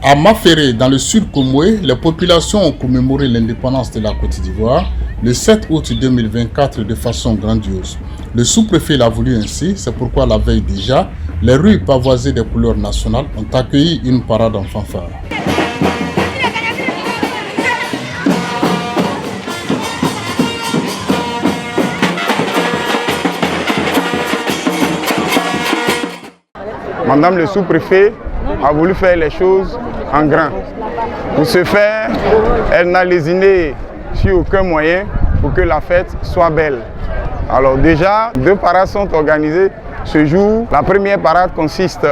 À Maféré, dans le sud Comoué, les populations ont commémoré l'indépendance de la Côte d'Ivoire le 7 août 2024 de façon grandiose. Le sous-préfet l'a voulu ainsi, c'est pourquoi la veille déjà, les rues pavoisées des couleurs nationales ont accueilli une parade en fanfare. Madame le sous-préfet a voulu faire les choses en grand. Pour ce faire, elle n'a lésiné sur aucun moyen pour que la fête soit belle. Alors déjà, 2 parades sont organisées ce jour. La première parade consiste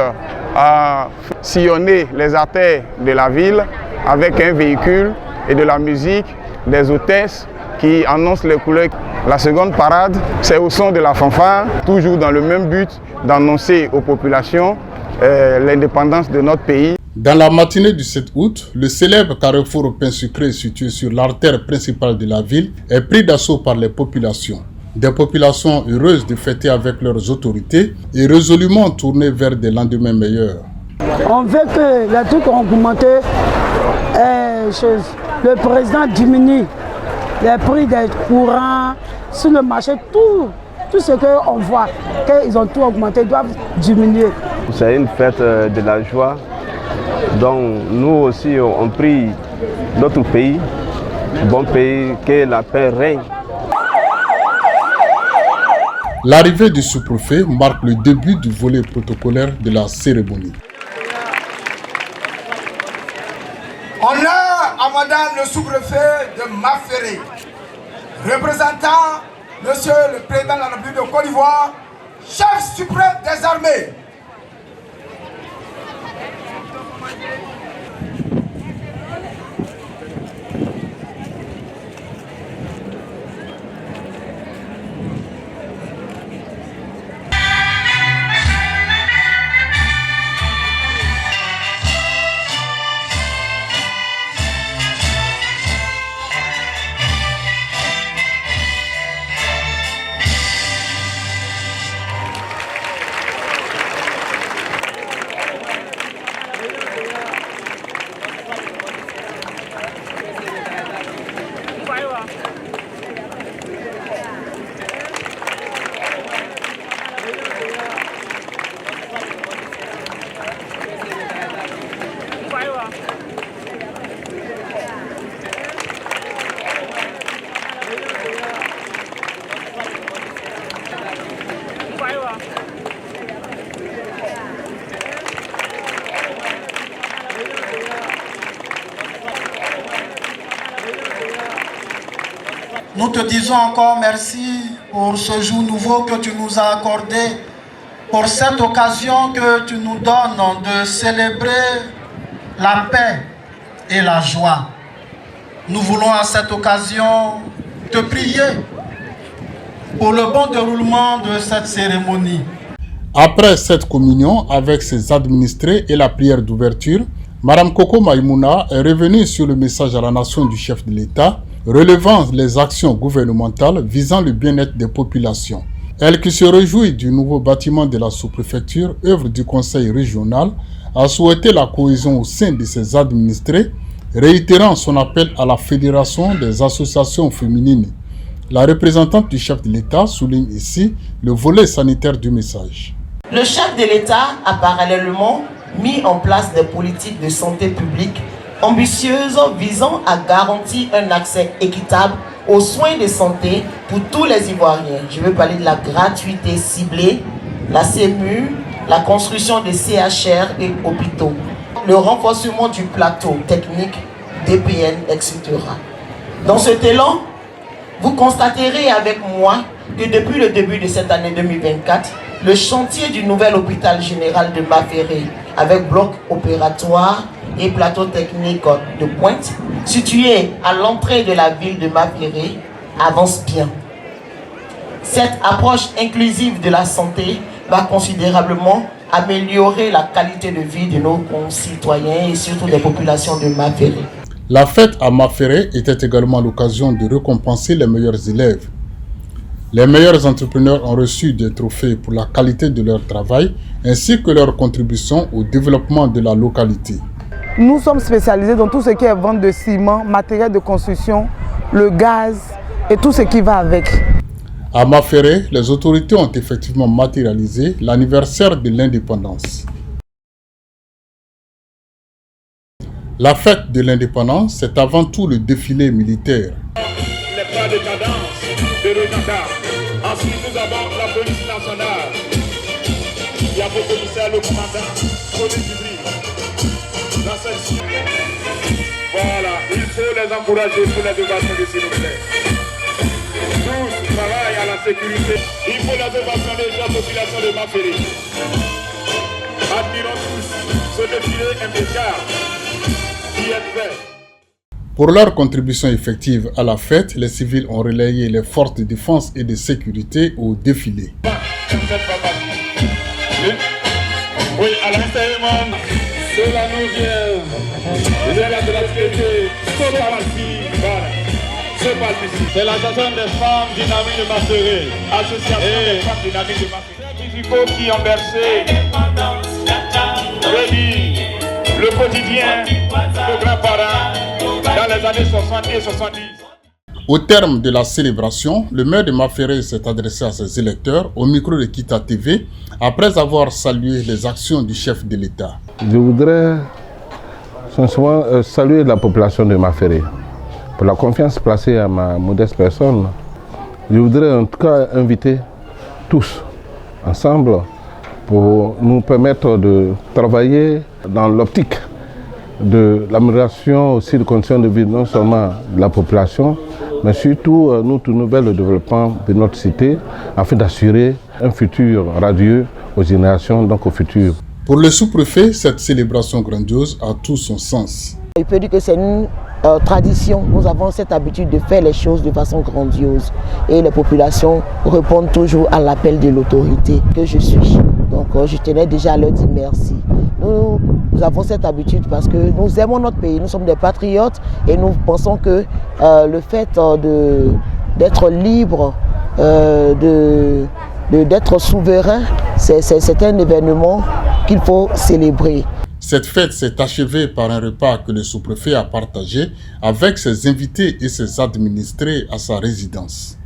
à sillonner les artères de la ville avec un véhicule et de la musique, des hôtesses qui annoncent les couleurs. La seconde parade, c'est au son de la fanfare, toujours dans le même but d'annoncer aux populations l'indépendance de notre pays. Dans la matinée du 7 août, le célèbre carrefour au pain sucré situé sur l'artère principale de la ville est pris d'assaut par les populations. Des populations heureuses de fêter avec leurs autorités et résolument tournées vers des lendemains meilleurs. On veut que les trucs ont augmenté, le président diminue les prix des courants sur le marché, tout ce qu'on voit, qu'ils ont tout augmenté, doivent diminuer. C'est une fête de la joie, donc nous aussi on prie notre pays, bon pays, que la paix règne. L'arrivée du sous-préfet marque le début du volet protocolaire de la cérémonie. Honneur à Madame le sous-préfet de Maféré, représentant Monsieur le Président de la République de Côte d'Ivoire, chef suprême des armées. Nous te disons encore merci pour ce jour nouveau que tu nous as accordé, pour cette occasion que tu nous donnes de célébrer la paix et la joie. Nous voulons à cette occasion te prier pour le bon déroulement de cette cérémonie. Après cette communion avec ses administrés et la prière d'ouverture, Mme Coco Maïmouna est revenue sur le message à la nation du chef de l'État, relevant les actions gouvernementales visant le bien-être des populations. Elle qui se réjouit du nouveau bâtiment de la sous-préfecture, œuvre du conseil régional, a souhaité la cohésion au sein de ses administrés, réitérant son appel à la Fédération des associations féminines. La représentante du chef de l'État souligne ici le volet sanitaire du message. Le chef de l'État a parallèlement mis en place des politiques de santé publique ambitieuses visant à garantir un accès équitable aux soins de santé pour tous les Ivoiriens. Je veux parler de la gratuité ciblée, la CMU, la construction des CHR et hôpitaux, le renforcement du plateau technique, DPN, etc. Dans cet élan, vous constaterez avec moi que depuis le début de cette année 2024, le chantier du nouvel hôpital général de Maféré, avec bloc opératoire et plateau technique de pointe, situé à l'entrée de la ville de Maféré, avance bien. Cette approche inclusive de la santé va considérablement améliorer la qualité de vie de nos concitoyens et surtout des populations de Maféré. La fête à Maféré était également l'occasion de récompenser les meilleurs élèves. Les meilleurs entrepreneurs ont reçu des trophées pour la qualité de leur travail ainsi que leur contribution au développement de la localité. Nous sommes spécialisés dans tout ce qui est vente de ciment, matériel de construction, le gaz et tout ce qui va avec. À Maféré, les autorités ont effectivement matérialisé l'anniversaire de l'indépendance. La fête de l'indépendance, c'est avant tout le défilé militaire. Les pas de cadence de Renata. Ensuite, nous avons la police nationale. Il y a vos commissaires, le commandant, police publique. Dans celle-ci. Voilà, il faut les encourager pour les ovations de s'il vous plaît. Tous travaillent à la sécurité. Il faut les ovations de la population de Maféré. Admirons tous ce défilé impeccable. Pour leur contribution effective à la fête, les civils ont relayé les forces de défense et de sécurité au défilé. Oui, à l'enseignement, cela nous vient. De la sécurité, c'est la chanson des femmes dynamiques de Maféré, association des femmes dynamiques de Maféré. Les certificats qui ont versé, le quotidien de grands-parents dans les années 60 et 70. Au terme de la célébration, le maire de Maféré s'est adressé à ses électeurs au micro de Kita TV après avoir salué les actions du chef de l'État. Je voudrais sincèrement saluer la population de Maféré pour la confiance placée à ma modeste personne. Je voudrais en tout cas inviter tous ensemble pour nous permettre de travailler dans l'optique de l'amélioration aussi des conditions de vie non seulement de la population, mais surtout notre nouvel développement de notre cité afin d'assurer un futur radieux aux générations, donc au futur. Pour le sous-préfet, cette célébration grandiose a tout son sens. Il peut dire que c'est une tradition. Nous avons cette habitude de faire les choses de façon grandiose et les populations répondent toujours à l'appel de l'autorité que je suis. Donc je tenais déjà à leur dire merci. Nous avons cette habitude parce que nous aimons notre pays, nous sommes des patriotes et nous pensons que le fait d'être libre, d'être souverain, c'est un événement qu'il faut célébrer. Cette fête s'est achevée par un repas que le sous-préfet a partagé avec ses invités et ses administrés à sa résidence.